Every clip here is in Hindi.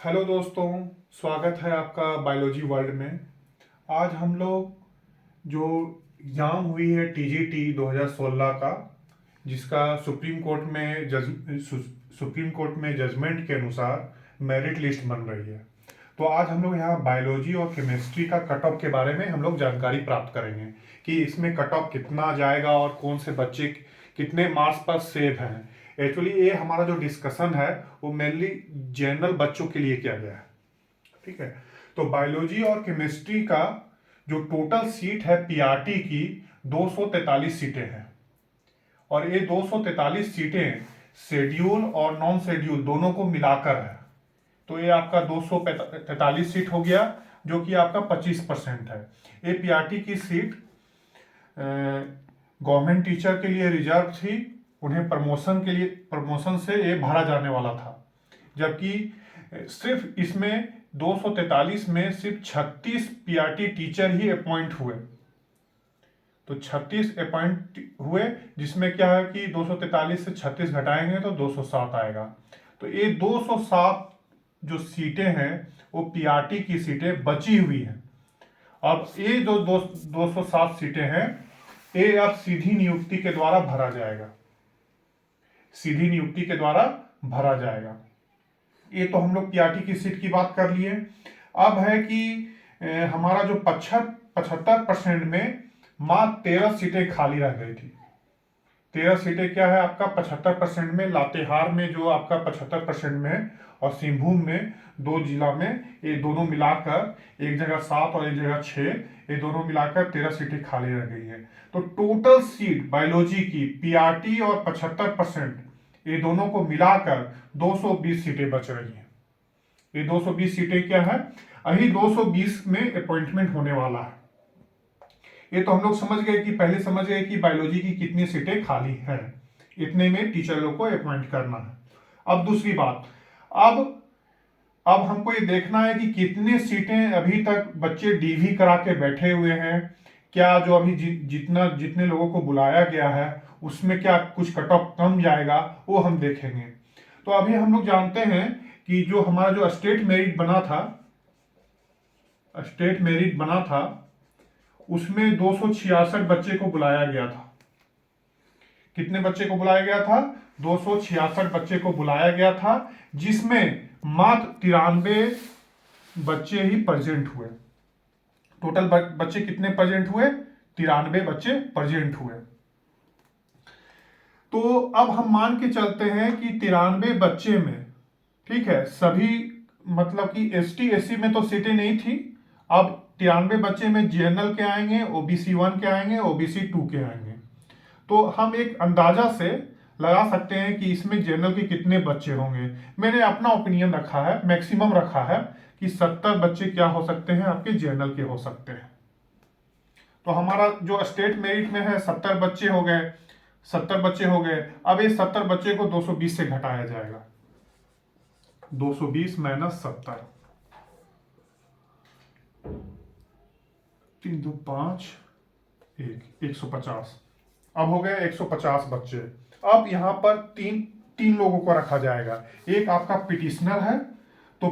हेलो दोस्तों, स्वागत है आपका बायोलॉजी वर्ल्ड में। आज हम लोग जो एग्ज़ाम हुई है टीजीटी 2016 का, जिसका सुप्रीम कोर्ट में जजमेंट के अनुसार मेरिट लिस्ट बन रही है। तो आज हम लोग यहाँ बायोलॉजी और केमिस्ट्री का कट ऑफ के बारे में हम लोग जानकारी प्राप्त करेंगे कि इसमें कट ऑफ कितना जाएगा और कौन से बच्चे कितने मार्क्स पर सेव हैं। एक्चुअली ये हमारा जो डिस्कशन है वो मेनली जनरल बच्चों के लिए किया गया है। ठीक है, तो बायोलॉजी और केमिस्ट्री का जो टोटल सीट है पीआरटी की 243 सीटें हैं। और ये 243 सीटें शेड्यूल और नॉन शेड्यूल दोनों को मिलाकर है। तो ये आपका 243 सीट हो गया, जो कि आपका 25% है। ये पीआरटी की सीट गवर्नमेंट टीचर के लिए रिजर्व थी। उन्हें प्रमोशन से ये भरा जाने वाला था। जबकि सिर्फ इसमें 243 में सिर्फ 36 पीआरटी टीचर ही अपॉइंट हुए। तो 36 अपॉइंट हुए, जिसमें क्या है कि 243 से 36 घटाएंगे तो 207 आएगा। तो ये 207 जो सीटें हैं वो पीआरटी की सीटें बची हुई हैं। अब ये जो 207 सीटें हैं, ये अब सीधी नियुक्ति के द्वारा भरा जाएगा। सीधी नियुक्ति के द्वारा भरा जाएगा। ये तो हम लोग पीआरटी की सीट की बात कर लिए। अब है कि हमारा जो 75% में मात्र 13 सीटें खाली रह गई थी। 13 सीटें क्या है आपका 75% में, लातेहार में जो आपका 75% में है, और सिंहभूम में 2 जिला में, ये दोनों मिलाकर एक जगह 7 और एक जगह 6, ये दोनों मिलाकर 13 सीटें खाली रह गई है। तो टोटल सीट बायोलॉजी की पीआरटी और 75% ये दोनों को मिलाकर 220 सीटें बच रही हैं। ये 220 सीटें क्या है, अभी 220 में अपॉइंटमेंट होने वाला है। ये तो हम लोग समझ गए कि पहले समझ गए कि बायोलॉजी की कितनी सीटें खाली हैं, इतने में टीचर लोग को अपॉइंट करना है। अब दूसरी बात, अब हमको ये देखना है कि कितने सीटें अभी तक बच्चे डीवी करा के बैठे हुए हैं। क्या जो अभी जितने लोगों को बुलाया गया है उसमें क्या कुछ कट ऑफ कम जाएगा, वो हम देखेंगे। तो अभी हम लोग जानते हैं कि जो हमारा जो स्टेट मेरिट बना था उसमें 266 बच्चे को बुलाया गया था। कितने बच्चे को बुलाया गया था? 266 बच्चे को बुलाया गया था, जिसमें मात्र 93 बच्चे ही प्रेजेंट हुए। टोटल बच्चे कितने प्रेजेंट हुए? 93 बच्चे प्रेजेंट हुए। तो अब हम मान के चलते हैं कि 93 बच्चे में, ठीक है, सभी मतलब कि एसटी एससी में तो सीटें नहीं थी। अब 93 बच्चे में जनरल के आएंगे, ओबीसी 1 के आएंगे, ओबीसी 2 के आएंगे। तो हम एक अंदाजा से लगा सकते हैं कि इसमें जनरल के कितने बच्चे होंगे। मैंने अपना ओपिनियन रखा है, मैक्सिमम रखा है कि 70 बच्चे क्या हो सकते हैं, आपके जनरल के हो सकते हैं। तो हमारा जो स्टेट मेरिट में है 70 बच्चे हो गए, 70 बच्चे हो गए। अब ये 70 बच्चे को 220 से घटाया जाएगा। 220 माइनस 70, 3 2 5 1, 150। अब हो गए 150 बच्चे। अब यहां पर तीन लोगों को रखा जाएगा। एक आपका पिटिशनर है, तो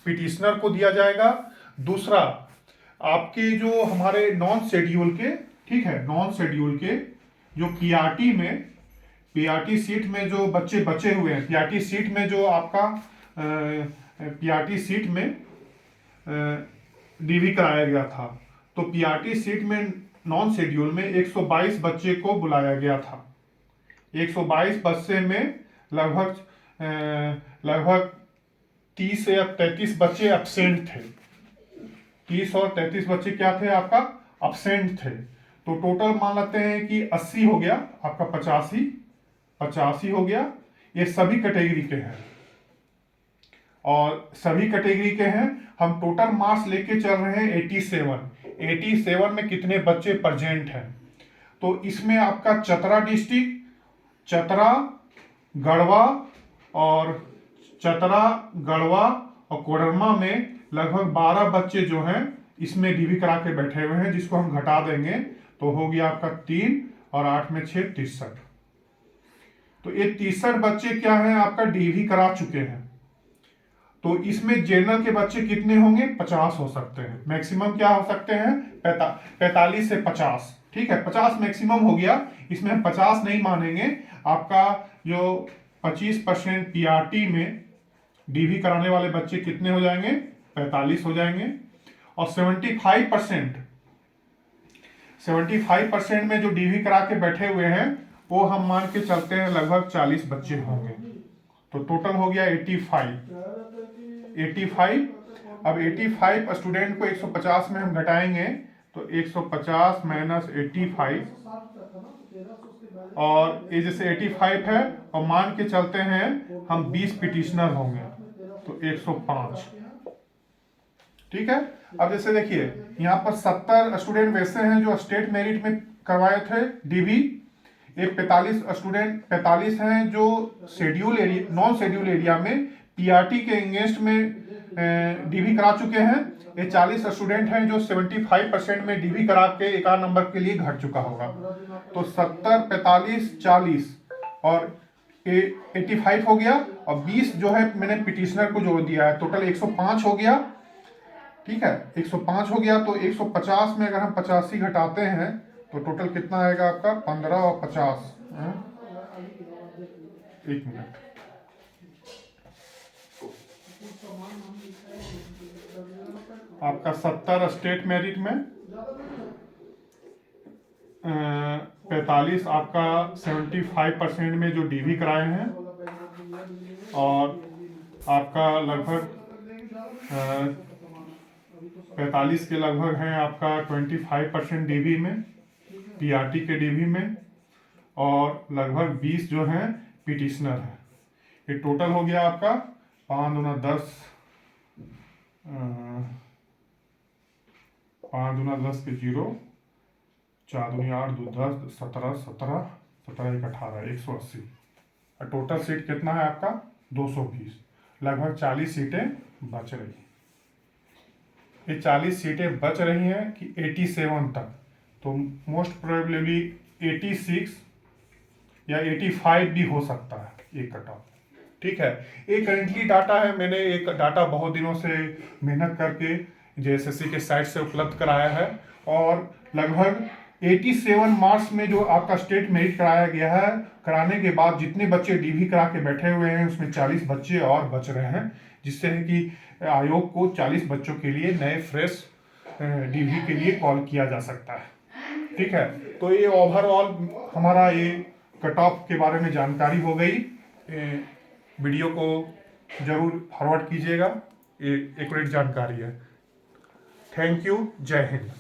पिटिशनर को दिया जाएगा। दूसरा आपके जो हमारे नॉन शेड्यूल के, ठीक है, नॉन शेड्यूल के जो पीआरटी सीट में जो बच्चे बचे हुए हैं, पीआरटी सीट में जो आपका पीआरटी सीट में डीवी कराया गया था, तो पीआरटी सीट में नॉन शेड्यूल में 122 बच्चे को बुलाया गया था। 122 बच्चे में लगभग 30 या 33 बच्चे एब्सेंट थे। 30 और 33 बच्चे क्या थे आपका? एब्सेंट थे। तो टोटल मान लेते हैं कि 80 हो गया आपका, 85 हो गया। ये सभी कैटेगरी के हैं, और सभी कैटेगरी के हैं। हम टोटल मार्क्स लेके चल रहे हैं 87 में कितने बच्चे प्रेजेंट हैं। तो इसमें आपका चतरा डिस्ट्रिक्ट, चतरा गढ़वा और कोडरमा में लगभग 12 बच्चे जो हैं इसमें डीवी करा के बैठे हुए हैं, जिसको हम घटा देंगे तो हो गया आपका 3 और 8 में 6, 63। तो ये 63 बच्चे क्या है आपका डीवी करा चुके हैं। तो इसमें जनरल के बच्चे कितने होंगे? 50 हो सकते हैं। मैक्सिमम क्या हो सकते हैं? 45 से 50। ठीक है, 50 मैक्सिमम हो गया, इसमें हम 50 नहीं मानेंगे। आपका जो 25% पीआरटी में डीवी कराने वाले बच्चे कितने हो जाएंगे? 45 हो जाएंगे। और 75% में जो डीवी करा के बैठे हुए हैं वो हम मान के चलते हैं लगभग 40 बच्चे होंगे। तो टोटल हो गया 85। अब 85 स्टूडेंट को 150 में हम घटाएंगे तो 150 माइनस 85, और ये जैसे 85 है और मान के चलते हैं हम 20 पिटिशनर होंगे तो 105। ठीक है। अब जैसे देखिए यहाँ पर 70 स्टूडेंट वैसे हैं जो स्टेट मेरिट में करवाए थे डीवी। ये 45 हैं जो schedule area, non schedule area में पीआरटी के एंगेंस्ट में डीवी करा चुके हैं। ये 40 स्टूडेंट हैं जो 75% में डीवी करा के एक आध नंबर के लिए घट चुका होगा। तो 70, 45, 40 और 85 हो गया, और 20 जो है मैंने पिटिशनर को जोड़ दिया है, टोटल 105 हो गया। ठीक है, 105 हो गया। तो 150 में अगर हम 85 घटाते हैं तो टोटल कितना आएगा आपका? 15 और 50, एक मिनट, आपका 70 स्टेट मेरिट में 45 आपका 75% में जो डीवी कराए हैं, और आपका लगभग 45 के लगभग हैं आपका 25% डीवी में, पीआरटी के डीवी में, और लगभग 20 जो हैं पिटिशनर है। ये टोटल हो गया आपका 5 दूना 10, 5 दूना 10 के 0, 4 दूनी 8, 2 10, 17, 17, 17 1 18, 180। और टोटल सीट कितना है आपका? 220। लगभग 40 सीटें बच रही हैं। ये 40 सीटें बच रही हैं कि 87 तक, तो मोस्ट प्रोबेबली 86 या 85 भी हो सकता है एक कट ऑफ। ठीक है, ये करेंटली डाटा है, मैंने एक डाटा बहुत दिनों से मेहनत करके जेएसएससी के साइट से उपलब्ध कराया है, और लगभग 87 मार्क्स में जो आपका स्टेट मेरिट कराया गया है, कराने के बाद जितने बच्चे डीवी करा के बैठे हुए हैं उसमें 40 बच्चे और बच रहे हैं, जिससे है कि आयोग को 40 बच्चों के लिए नए फ्रेश डीवी के लिए कॉल किया जा सकता है। ठीक है, तो ये ओवरऑल हमारा ये कट ऑफ के बारे में जानकारी हो गई। वीडियो को जरूर फॉरवर्ड कीजिएगा, ये एक्यूरेट जानकारी है। थैंक यू, जय हिंद।